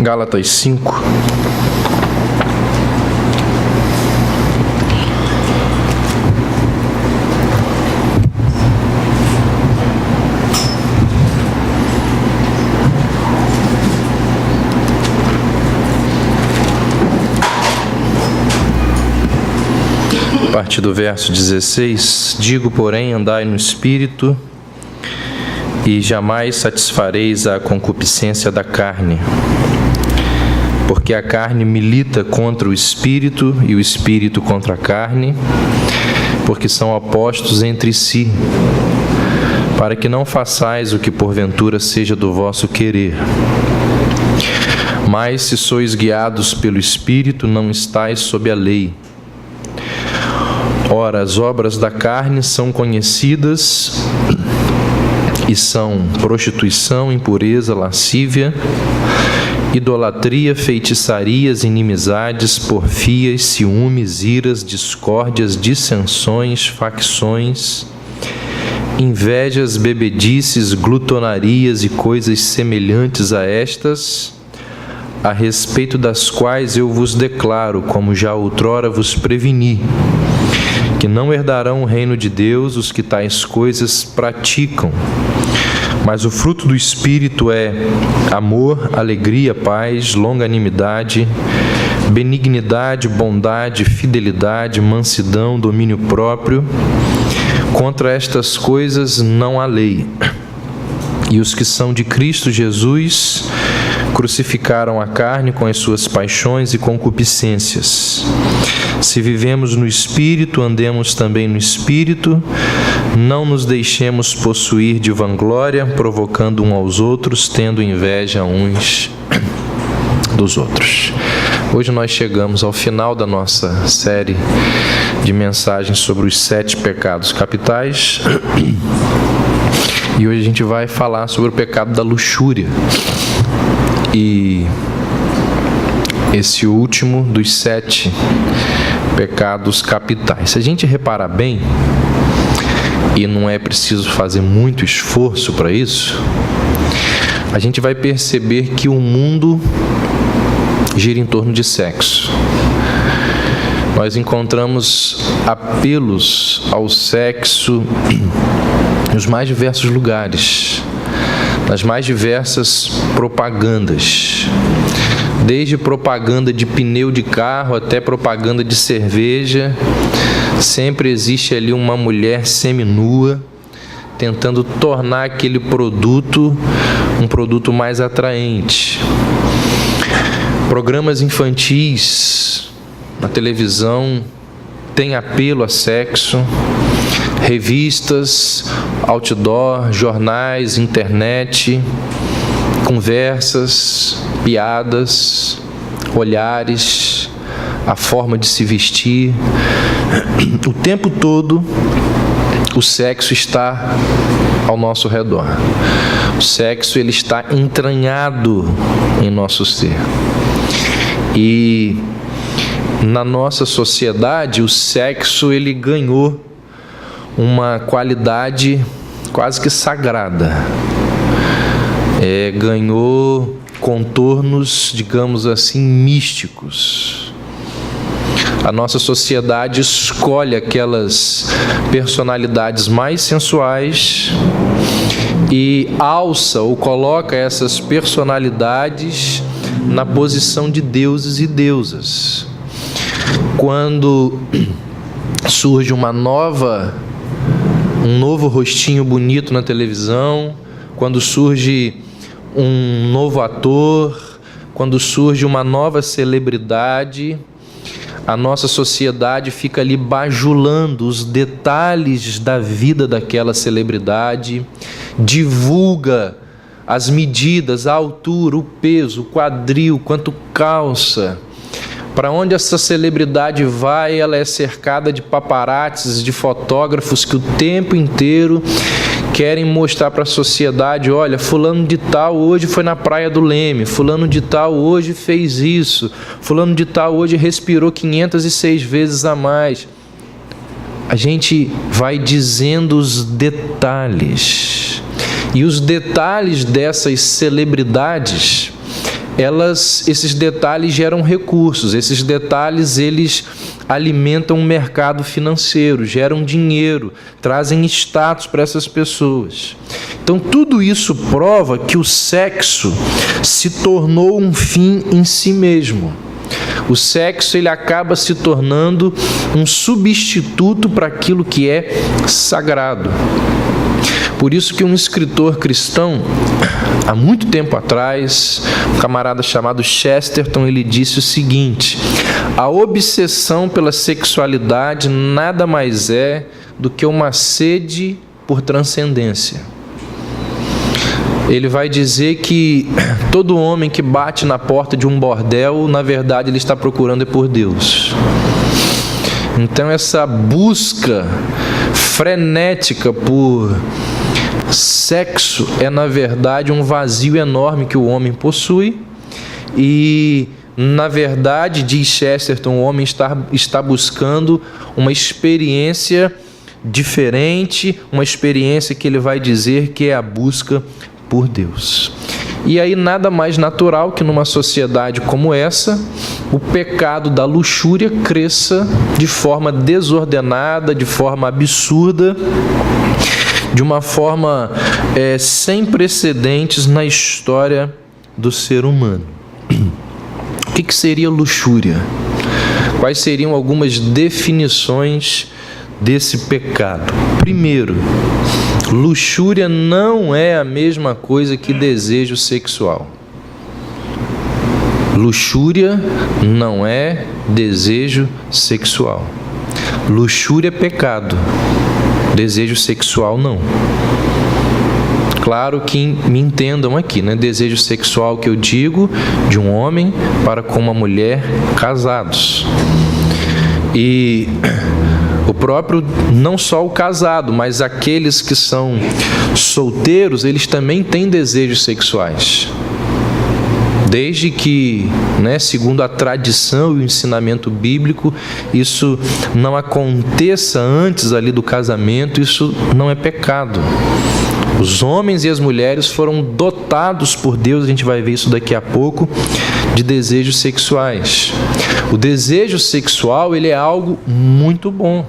Gálatas 5. A partir do verso 16, digo, porém, andai no Espírito, e jamais satisfareis a concupiscência da carne, porque a carne milita contra o Espírito, e o Espírito contra a carne, porque são opostos entre si, para que não façais o que porventura seja do vosso querer. Mas se sois guiados pelo Espírito, não estáis sob a lei. Ora, as obras da carne são conhecidas e são prostituição, impureza, lascívia, idolatria, feitiçarias, inimizades, porfias, ciúmes, iras, discórdias, dissensões, facções, invejas, bebedices, glutonarias e coisas semelhantes a estas, a respeito das quais eu vos declaro, como já outrora vos preveni, que não herdarão o reino de Deus os que tais coisas praticam. Mas o fruto do Espírito é amor, alegria, paz, longanimidade, benignidade, bondade, fidelidade, mansidão, domínio próprio. Contra estas coisas não há lei. E os que são de Cristo Jesus crucificaram a carne com as suas paixões e concupiscências. Se vivemos no Espírito, andemos também no Espírito, não nos deixemos possuir de vanglória, provocando uns aos outros, tendo inveja uns dos outros. Hoje nós chegamos ao final da nossa série de mensagens sobre os 7 pecados capitais, e hoje a gente vai falar sobre o pecado da luxúria. E esse último dos 7 pecados capitais. Se a gente reparar bem, e não é preciso fazer muito esforço para isso, a gente vai perceber que o mundo gira em torno de sexo. Nós encontramos apelos ao sexo nos mais diversos lugares, nas mais diversas propagandas, desde propaganda de pneu de carro até propaganda de cerveja. Sempre existe ali uma mulher seminua tentando tornar aquele produto um produto mais atraente. Programas infantis na televisão têm apelo a sexo. Revistas, outdoor, jornais, internet, conversas, piadas, olhares, a forma de se vestir. O tempo todo o sexo está ao nosso redor. O sexo, ele está entranhado em nosso ser. E na nossa sociedade, o sexo, ele ganhou uma qualidade quase que sagrada. Ganhou contornos, digamos assim, místicos. A nossa sociedade escolhe aquelas personalidades mais sensuais e alça ou coloca essas personalidades na posição de deuses e deusas. Quando surge um novo rostinho bonito na televisão, quando surge um novo ator, quando surge uma nova celebridade, a nossa sociedade fica ali bajulando os detalhes da vida daquela celebridade, divulga as medidas, a altura, o peso, o quadril, quanto calça. Para onde essa celebridade vai, ela é cercada de paparazzis, de fotógrafos que o tempo inteiro querem mostrar para a sociedade: olha, fulano de tal hoje foi na Praia do Leme, fulano de tal hoje fez isso, fulano de tal hoje respirou 506 vezes a mais. A gente vai dizendo os detalhes. E os detalhes dessas celebridades, esses detalhes geram recursos, esses detalhes eles alimentam o mercado financeiro, geram dinheiro, trazem status para essas pessoas. Então tudo isso prova que o sexo se tornou um fim em si mesmo. O sexo ele acaba se tornando um substituto para aquilo que é sagrado. Por isso que um escritor cristão, há muito tempo atrás, um camarada chamado Chesterton, ele disse o seguinte: a obsessão pela sexualidade nada mais é do que uma sede por transcendência. Ele vai dizer que todo homem que bate na porta de um bordel, na verdade ele está procurando por Deus. Então essa busca frenética por sexo é na verdade um vazio enorme que o homem possui e na verdade, diz Chesterton, o homem está buscando uma experiência diferente, uma experiência que ele vai dizer que é a busca por Deus. E aí nada mais natural que numa sociedade como essa, o pecado da luxúria cresça de forma desordenada, de forma absurda, de uma forma sem precedentes na história do ser humano. O que seria luxúria? Quais seriam algumas definições desse pecado? Primeiro, luxúria não é a mesma coisa que desejo sexual. Luxúria não é desejo sexual. Luxúria é pecado. Desejo sexual não. Claro que me entendam aqui, né? Desejo sexual que eu digo de um homem para com uma mulher casados. E o próprio, não só o casado, mas aqueles que são solteiros, eles também têm desejos sexuais. Desde que, segundo a tradição e o ensinamento bíblico, isso não aconteça antes ali do casamento, isso não é pecado. Os homens e as mulheres foram dotados por Deus, a gente vai ver isso daqui a pouco, de desejos sexuais. O desejo sexual, ele é algo muito bom.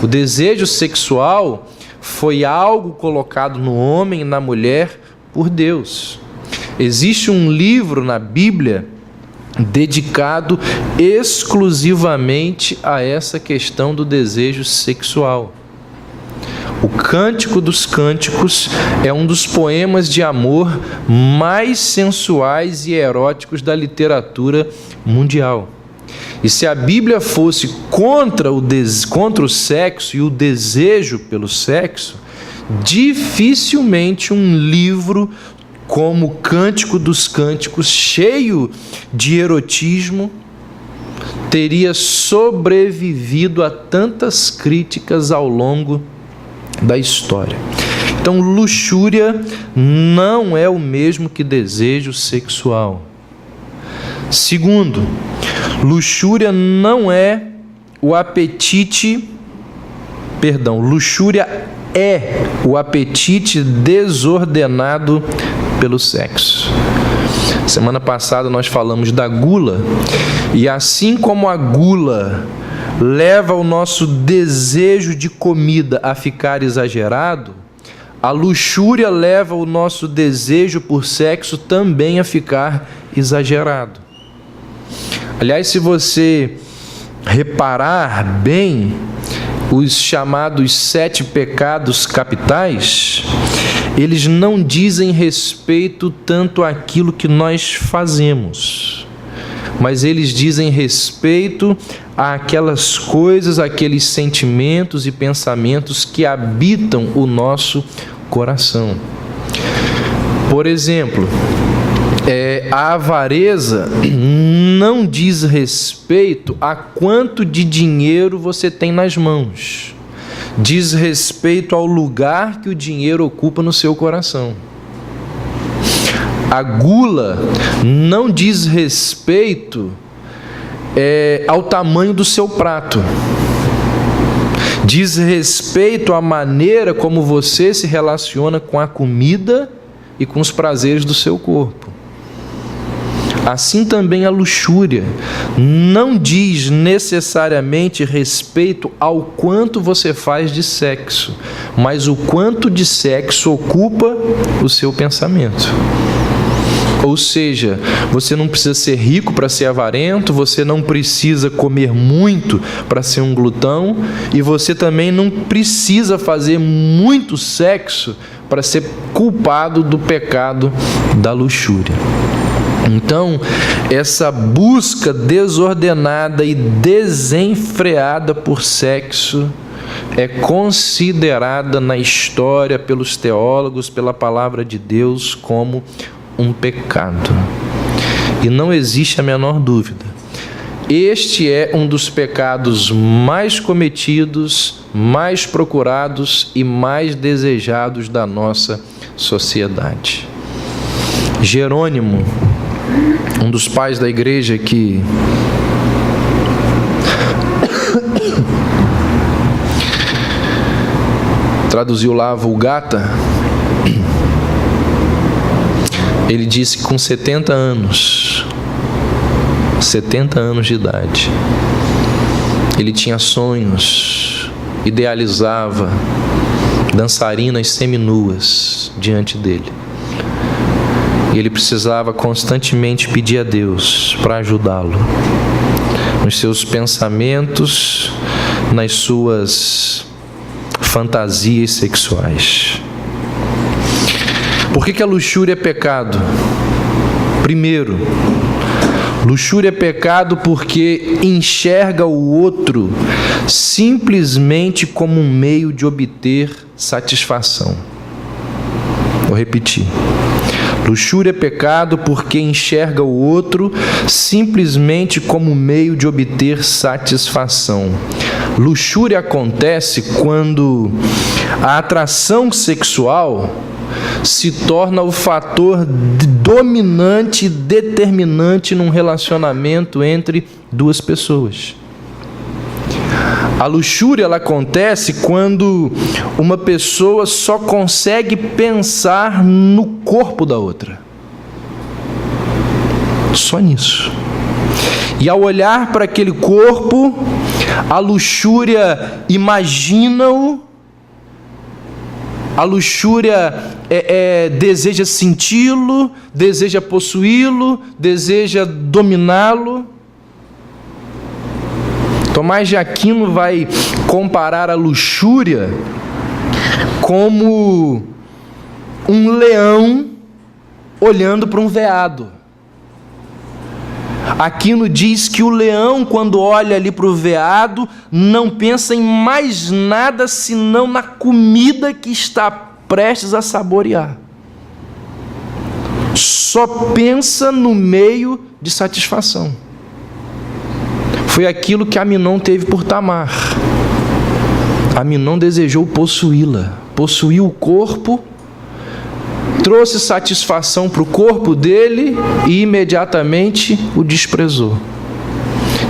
O desejo sexual foi algo colocado no homem e na mulher por Deus. Existe um livro na Bíblia dedicado exclusivamente a essa questão do desejo sexual. O Cântico dos Cânticos é um dos poemas de amor mais sensuais e eróticos da literatura mundial. E se a Bíblia fosse contra o sexo e o desejo pelo sexo, dificilmente um livro como o Cântico dos Cânticos, cheio de erotismo, teria sobrevivido a tantas críticas ao longo da história. Então, luxúria não é o mesmo que desejo sexual. Segundo, luxúria não é o apetite, luxúria é o apetite desordenado pelo sexo. Semana passada nós falamos da gula, e assim como a gula leva o nosso desejo de comida a ficar exagerado, a luxúria leva o nosso desejo por sexo também a ficar exagerado. Aliás, se você reparar bem, os chamados 7 pecados capitais, eles não dizem respeito tanto àquilo que nós fazemos, mas eles dizem respeito àquelas coisas, àqueles sentimentos e pensamentos que habitam o nosso coração. Por exemplo, a avareza não diz respeito a quanto de dinheiro você tem nas mãos. Diz respeito ao lugar que o dinheiro ocupa no seu coração. A gula não diz respeito ao tamanho do seu prato. Diz respeito à maneira como você se relaciona com a comida e com os prazeres do seu corpo. assim também a luxúria não diz necessariamente respeito ao quanto você faz de sexo, mas o quanto de sexo ocupa o seu pensamento. Ou seja, você não precisa ser rico para ser avarento, você não precisa comer muito para ser um glutão, e você também não precisa fazer muito sexo para ser culpado do pecado da luxúria. Então, essa busca desordenada e desenfreada por sexo é considerada na história pelos teólogos, pela palavra de Deus, como um pecado. E não existe a menor dúvida. Este é um dos pecados mais cometidos, mais procurados e mais desejados da nossa sociedade. Jerônimo, um dos pais da igreja que traduziu lá a Vulgata, ele disse que com 70 anos de idade, ele tinha sonhos, idealizava dançarinas seminuas diante dele. E ele precisava constantemente pedir a Deus para ajudá-lo nos seus pensamentos, nas suas fantasias sexuais. Por que a luxúria é pecado? Primeiro, luxúria é pecado porque enxerga o outro simplesmente como um meio de obter satisfação. Vou repetir. Luxúria é pecado porque enxerga o outro simplesmente como um meio de obter satisfação. Luxúria acontece quando a atração sexual se torna o fator dominante e determinante num relacionamento entre duas pessoas. A luxúria ela acontece quando uma pessoa só consegue pensar no corpo da outra. Só nisso. E ao olhar para aquele corpo, a luxúria imagina-o, a luxúria deseja senti-lo, deseja possuí-lo, deseja dominá-lo. Tomás de Aquino vai comparar a luxúria como um leão olhando para um veado. Aquino diz que o leão, quando olha ali para o veado, não pensa em mais nada senão na comida que está prestes a saborear. Só pensa no meio de satisfação. Foi aquilo que Aminon teve por Tamar. Aminon desejou possuí-la, possuiu o corpo, trouxe satisfação para o corpo dele e imediatamente o desprezou.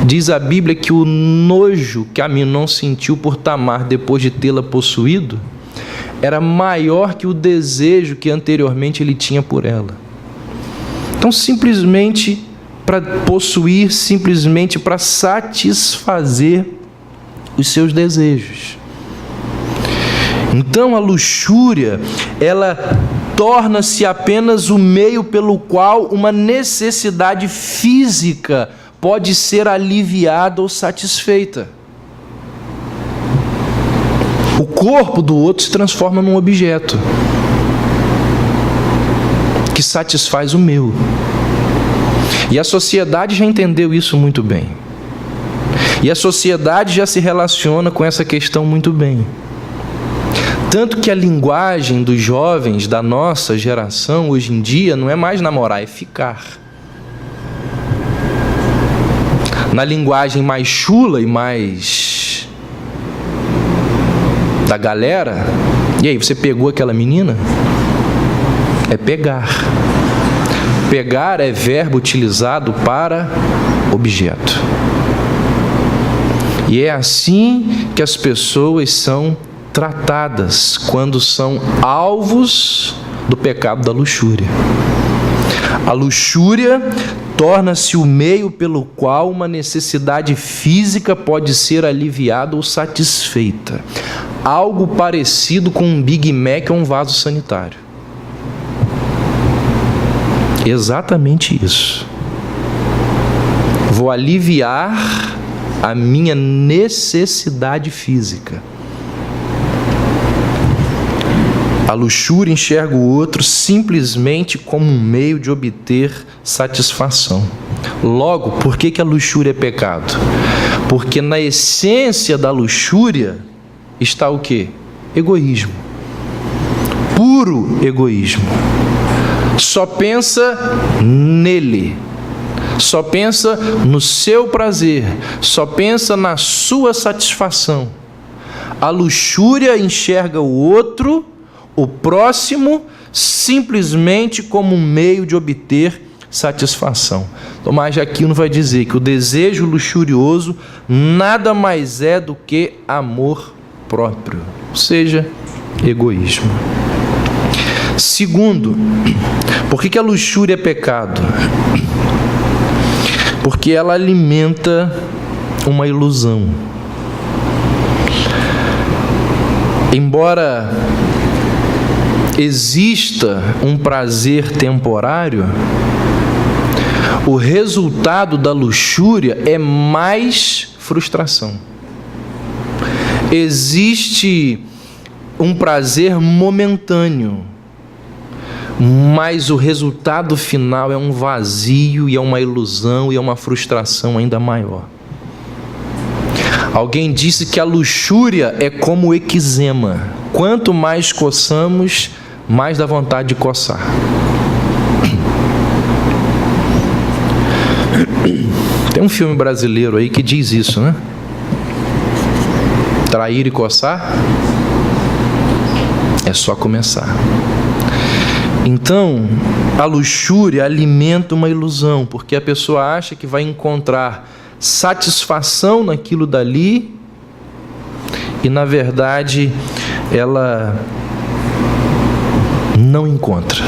Diz a Bíblia que o nojo que Aminon sentiu por Tamar depois de tê-la possuído era maior que o desejo que anteriormente ele tinha por ela. Então, simplesmente para possuir, simplesmente para satisfazer os seus desejos. Então a luxúria, ela torna-se apenas o meio pelo qual uma necessidade física pode ser aliviada ou satisfeita. O corpo do outro se transforma num objeto que satisfaz o meu. E a sociedade já entendeu isso muito bem. E a sociedade já se relaciona com essa questão muito bem. Tanto que a linguagem dos jovens da nossa geração hoje em dia não é mais namorar, é ficar. Na linguagem mais chula e mais da galera, e aí, você pegou aquela menina? É pegar. Pegar é verbo utilizado para objeto. E é assim que as pessoas são tratadas quando são alvos do pecado da luxúria. A luxúria torna-se o meio pelo qual uma necessidade física pode ser aliviada ou satisfeita. Algo parecido com um Big Mac ou um vaso sanitário. Exatamente isso. Vou aliviar a minha necessidade física. A luxúria enxerga o outro simplesmente como um meio de obter satisfação. Logo, por que a luxúria é pecado? Porque na essência da luxúria está o quê? Egoísmo. Puro egoísmo. Só pensa nele. Só pensa no seu prazer. Só pensa na sua satisfação. A luxúria enxerga o outro, o próximo, simplesmente como um meio de obter satisfação. Tomás de Aquino vai dizer que o desejo luxurioso nada mais é do que amor próprio, ou seja, egoísmo. Segundo, por que a luxúria é pecado? Porque ela alimenta uma ilusão. Embora exista um prazer temporário, o resultado da luxúria é mais frustração. Existe um prazer momentâneo, mas o resultado final é um vazio e é uma ilusão e é uma frustração ainda maior. Alguém disse que a luxúria é como o eczema. Quanto mais coçamos, mais dá vontade de coçar. Tem um filme brasileiro aí que diz isso, né? Trair e coçar é só começar. Então, a luxúria alimenta uma ilusão, porque a pessoa acha que vai encontrar satisfação naquilo dali e, na verdade, ela não encontra.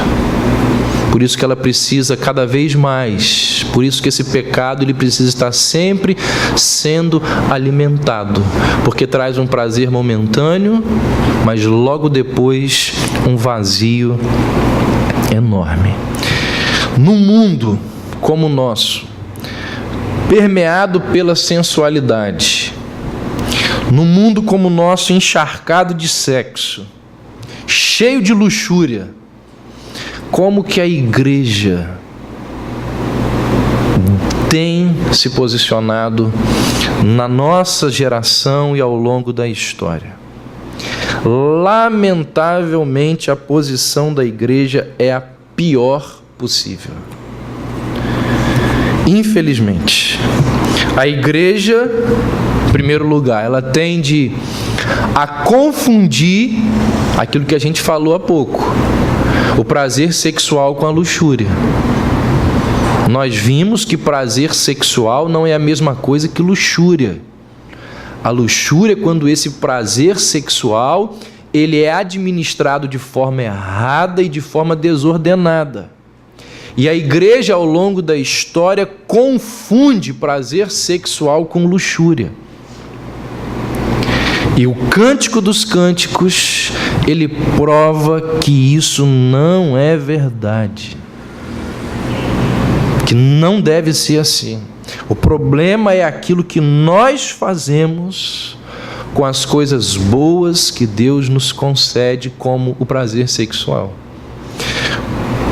Por isso que ela precisa cada vez mais, por isso que esse pecado ele precisa estar sempre sendo alimentado, porque traz um prazer momentâneo, mas logo depois um vazio enorme. Num mundo como o nosso, permeado pela sensualidade, num mundo como o nosso, encharcado de sexo, cheio de luxúria, como que a igreja tem se posicionado na nossa geração e ao longo da história? Lamentavelmente, a posição da igreja é a pior possível. Infelizmente, a igreja, em primeiro lugar, ela tende a confundir aquilo que a gente falou há pouco, o prazer sexual com a luxúria. Nós vimos que prazer sexual não é a mesma coisa que luxúria. A luxúria é quando esse prazer sexual ele é administrado de forma errada e de forma desordenada. E a igreja, ao longo da história, confunde prazer sexual com luxúria. E o Cântico dos Cânticos, ele prova que isso não é verdade. Que não deve ser assim. O problema é aquilo que nós fazemos com as coisas boas que Deus nos concede, como o prazer sexual.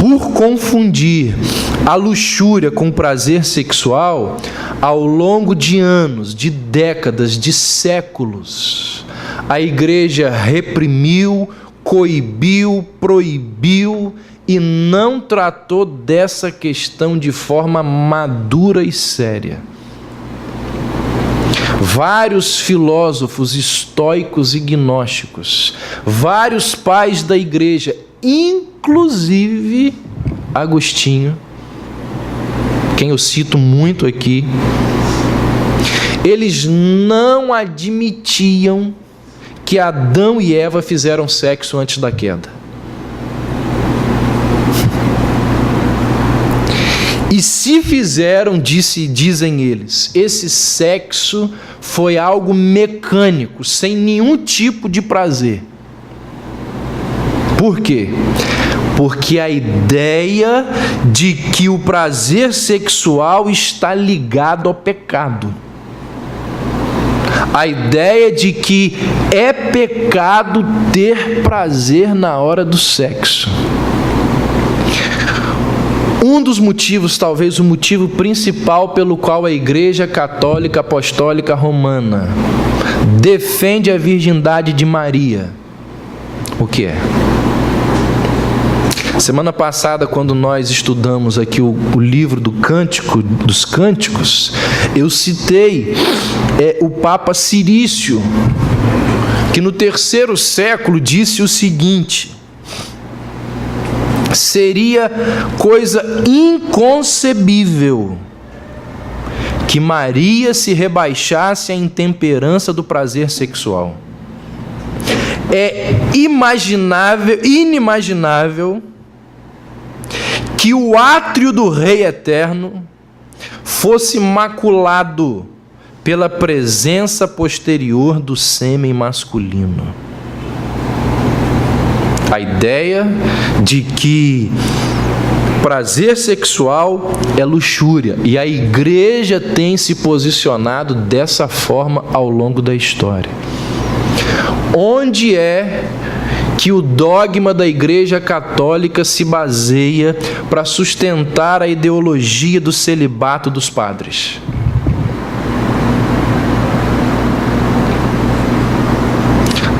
Por confundir a luxúria com o prazer sexual, ao longo de anos, de décadas, de séculos, a igreja reprimiu, coibiu, proibiu e não tratou dessa questão de forma madura e séria. Vários filósofos estoicos e gnósticos, vários pais da igreja, inclusive Agostinho, quem eu cito muito aqui, eles não admitiam que Adão e Eva fizeram sexo antes da queda. E se fizeram, dizem eles, esse sexo foi algo mecânico, sem nenhum tipo de prazer. Por quê? Porque a ideia de que o prazer sexual está ligado ao pecado. A ideia de que é pecado ter prazer na hora do sexo. Um dos motivos, talvez o motivo principal pelo qual a Igreja Católica Apostólica Romana defende a virgindade de Maria. O que é? Semana passada, quando nós estudamos aqui o livro dos Cânticos, eu citei o Papa Cirício, que no 3º século disse o seguinte: seria coisa inconcebível que Maria se rebaixasse à intemperança do prazer sexual. É inimaginável que o átrio do Rei Eterno fosse maculado pela presença posterior do sêmen masculino. A ideia de que prazer sexual é luxúria, e a Igreja tem se posicionado dessa forma ao longo da história. Onde é que o dogma da Igreja Católica se baseia para sustentar a ideologia do celibato dos padres?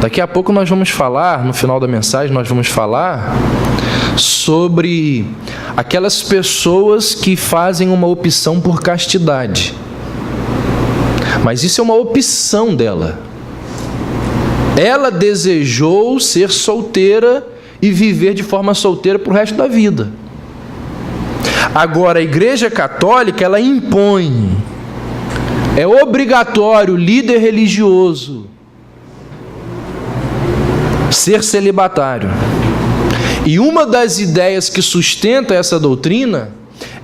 Daqui a pouco nós vamos falar, no final da mensagem, nós vamos falar sobre aquelas pessoas que fazem uma opção por castidade. Mas isso é uma opção dela. Ela desejou ser solteira e viver de forma solteira para o resto da vida. Agora, a Igreja Católica, ela impõe, é obrigatório o líder religioso ser celibatário. E uma das ideias que sustenta essa doutrina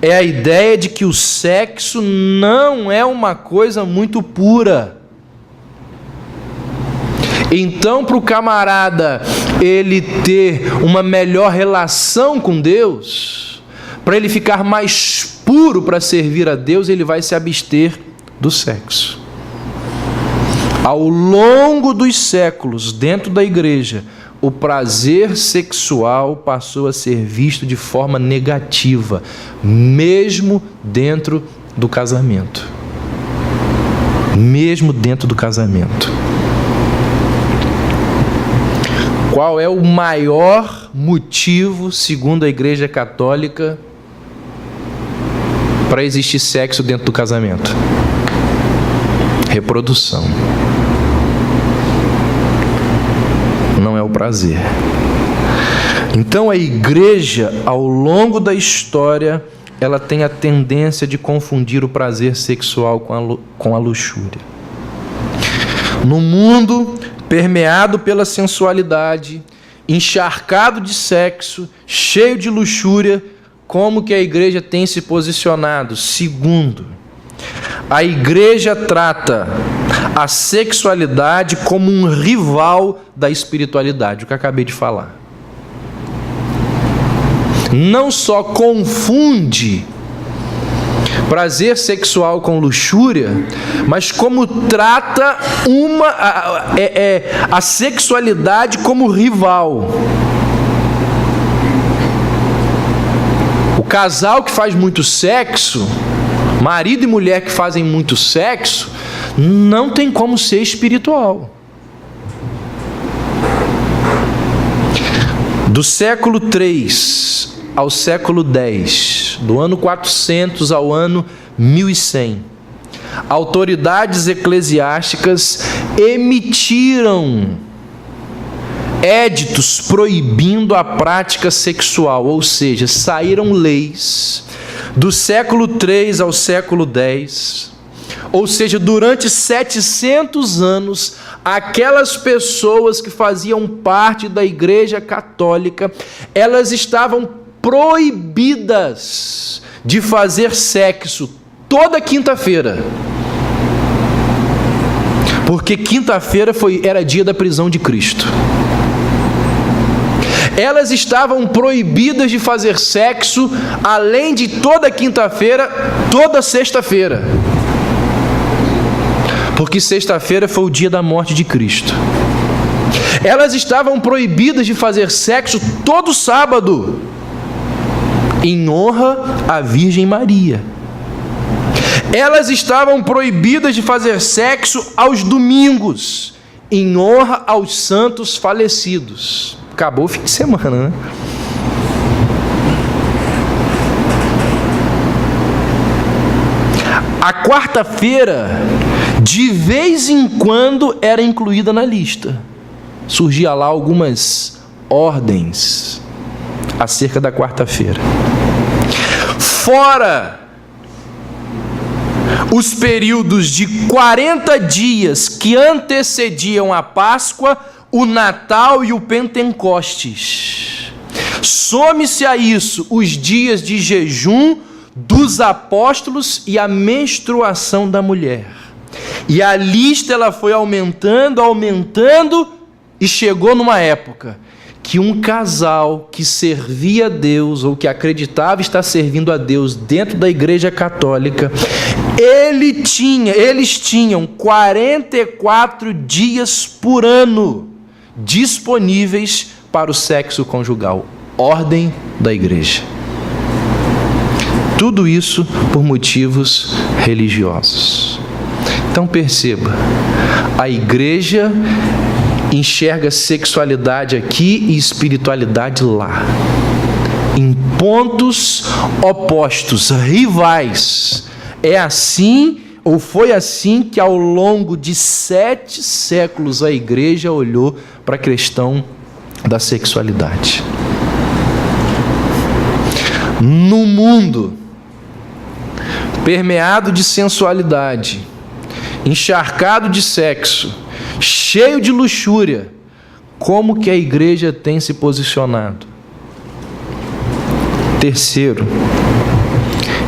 é a ideia de que o sexo não é uma coisa muito pura. Então, para o camarada ele ter uma melhor relação com Deus, para ele ficar mais puro para servir a Deus, ele vai se abster do sexo. Ao longo dos séculos, dentro da igreja, o prazer sexual passou a ser visto de forma negativa, mesmo dentro do casamento. Mesmo dentro do casamento. Qual é o maior motivo, segundo a Igreja Católica, para existir sexo dentro do casamento? Reprodução. Não é o prazer. Então a igreja, ao longo da história, ela tem a tendência de confundir o prazer sexual com a luxúria. No mundo permeado pela sensualidade, encharcado de sexo, cheio de luxúria, como que a igreja tem se posicionado? Segundo, a igreja trata a sexualidade como um rival da espiritualidade, o que eu acabei de falar. Não só confunde prazer sexual com luxúria, mas como trata a sexualidade como rival. O casal que faz muito sexo, marido e mulher que fazem muito sexo, não tem como ser espiritual. Do século III ao século X, do ano 400 ao ano 1100, autoridades eclesiásticas emitiram éditos proibindo a prática sexual, ou seja, saíram leis do século III ao século X, ou seja, durante 700 anos, aquelas pessoas que faziam parte da Igreja Católica, elas estavam proibidas de fazer sexo toda quinta-feira. Porque quinta-feira era dia da prisão de Cristo. Elas estavam proibidas de fazer sexo, além de toda quinta-feira, toda sexta-feira. Porque sexta-feira foi o dia da morte de Cristo. Elas estavam proibidas de fazer sexo todo sábado, em honra à Virgem Maria. Elas estavam proibidas de fazer sexo aos domingos, em honra aos santos falecidos. Acabou o fim de semana, né? A quarta-feira, de vez em quando, era incluída na lista. Surgia lá algumas ordens acerca da quarta-feira. Fora os períodos de 40 dias que antecediam a Páscoa, o Natal e o Pentecostes. Some-se a isso os dias de jejum dos apóstolos e a menstruação da mulher. E a lista ela foi aumentando e chegou numa época que um casal que servia a Deus ou que acreditava estar servindo a Deus dentro da Igreja Católica, eles tinham 44 dias por ano disponíveis para o sexo conjugal. Ordem da Igreja. Tudo isso por motivos religiosos. Então perceba, a Igreja enxerga sexualidade aqui e espiritualidade lá, em pontos opostos, rivais. É assim, ou foi assim, que ao longo de 7 séculos a Igreja olhou para a questão da sexualidade. No mundo permeado de sensualidade, encharcado de sexo, cheio de luxúria, como que a Igreja tem se posicionado? Terceiro,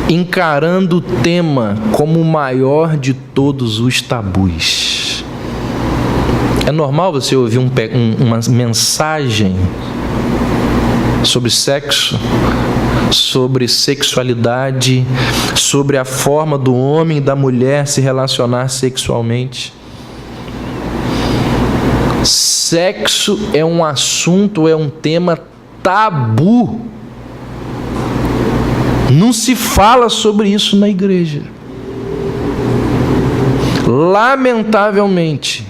encarando o tema como o maior de todos os tabus. É normal você ouvir uma mensagem sobre sexo, sobre sexualidade, sobre a forma do homem e da mulher se relacionar sexualmente. Sexo é um assunto, é um tema tabu. Não se fala sobre isso na igreja. Lamentavelmente,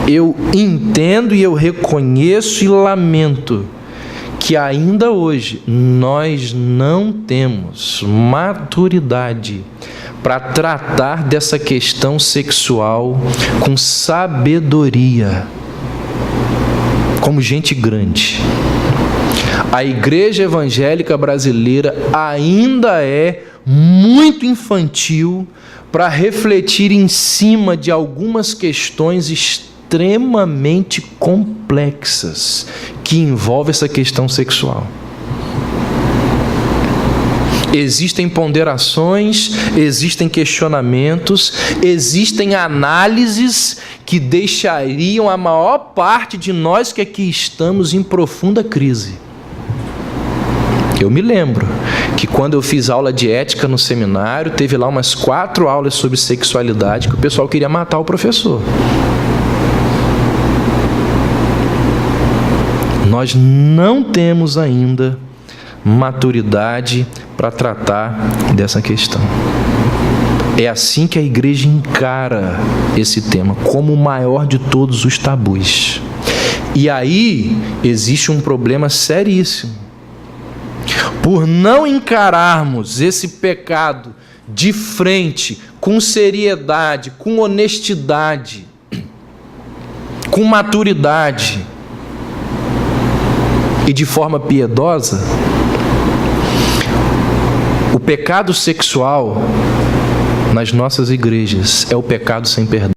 eu entendo e eu reconheço e lamento que ainda hoje nós não temos maturidade para tratar dessa questão sexual com sabedoria, como gente grande. A igreja evangélica brasileira ainda é muito infantil para refletir em cima de algumas questões extremamente complexas que envolvem essa questão sexual. Existem ponderações, existem questionamentos, existem análises que deixariam a maior parte de nós que aqui estamos em profunda crise. Eu me lembro que quando eu fiz aula de ética no seminário, teve lá umas 4 aulas sobre sexualidade que o pessoal queria matar o professor. Nós não temos ainda maturidade para tratar dessa questão. É assim que a igreja encara esse tema, como o maior de todos os tabus. E aí existe um problema seríssimo. Por não encararmos esse pecado de frente, com seriedade, com honestidade, com maturidade e de forma piedosa, o pecado sexual nas nossas igrejas é o pecado sem perdão.